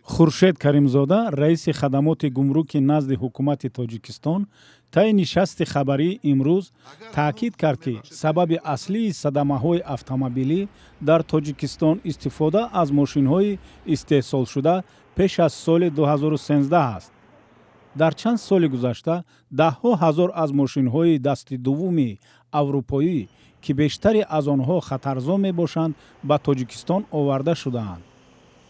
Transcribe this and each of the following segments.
خورشید کریمزاده رئیس خدمات گمرکی نزد حکومت تاجیکستان طی نشست خبری امروز تاکید کرد که سبب اصلی صدمه‌های اتومبیلی در تاجیکستان استفاده از ماشین‌های استحصال شده پیش از سال 2013 است. در چند سال گذشته ده‌ها هزار از ماشین‌های دست دوم اروپایی که بیشتری از آنها خطرزا میباشند به تاجیکستان آورده شده‌اند.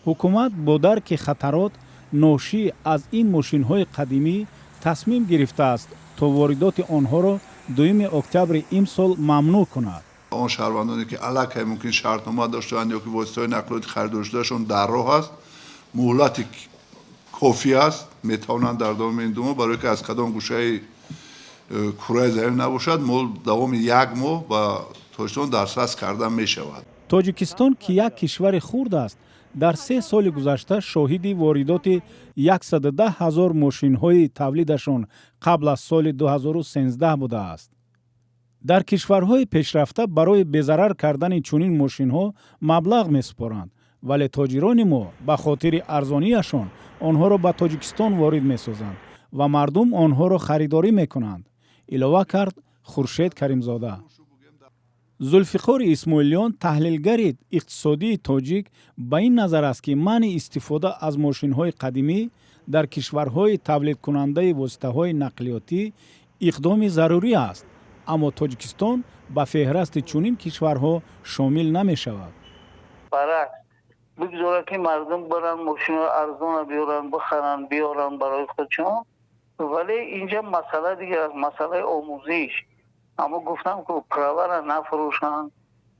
حکومت با درک خطرات ناشی از این ماشین‌های قدیمی تصمیم گرفته است تا واردات آنها را 2 اکتبر امسال ممنوع کند. آن شهروندانی که علاقه ممکن شرطنامه داشتند یا که واسطه نقل خریداری داشتند در راه است، مهلت کافی است، میتوانند در دوام این 2 ماه برای که از کدام گوشه کره زمین نباشد دوام 1 ماه به تاجیکستان دررس کردن می شود. تاجیکستان که یک کشور خرد است در 3 سال گذشته شاهد واردات 110,000 ماشین‌های تولیدشان قبل از سال 2013 بوده است. در کشورهای پیشرفته برای بی‌ضرر کردن چنین ماشین‌ها مبلغ می‌سپارند، ولی تاجران ما به خاطر ارزانیشان آنها را به تاجیکستان وارد می‌سازند و مردم آنها را خریداری می‌کنند. علاوه کرد خورشید کریمزاده. زلفقار اسماعیلیان تحلیلگر اقتصادی تاجیک به این نظر است که منع استفاده از ماشین‌های قدیمی در کشورهای تولید کننده واسطه‌های نقلیاتی اقدام ضروری است، اما تاجیکستان به فهرست چنین کشورها شامل نمی‌شود. برعکس بگذاره که مردم برن ماشین‌های ارزان بیارن بخرن بیارن برای خودشون، ولی اینجا مسئله دیگه است، مسئله آموزش. اما گفتم که پرور نفروشن،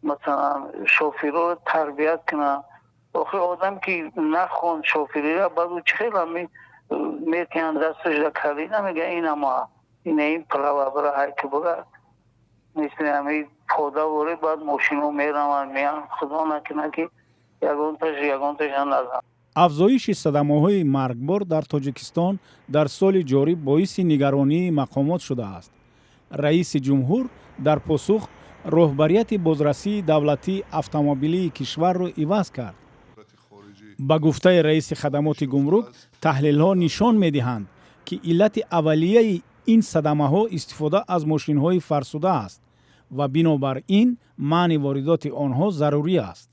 مثلا شوفیرها رو تربیت کنن. آخه آدم که نخوان شوفیری را بعد چه خیلی میتین دستش را کلی نمیگه این اما این پرور برای هر که بگه مثل همه پاده وره بعد ماشینو میرن میان خدا نکنه که یگانتش نزن. افزایش صدمه‌های مرگبار در تاجیکستان در سال جاری باعث نگرانی مقامات شده است. رئیس جمهور در پاسخ رهبریت بازرسی دولتی اتومبیلی کشور را عوض کرد. با گفته رئیس خدمات گمرک، تحلیل‌ها نشان می‌دهند که علت اولیه این صدمه‌ها استفاده از ماشین‌های فرسوده است و بنابراین منع واردات آنها ضروری است.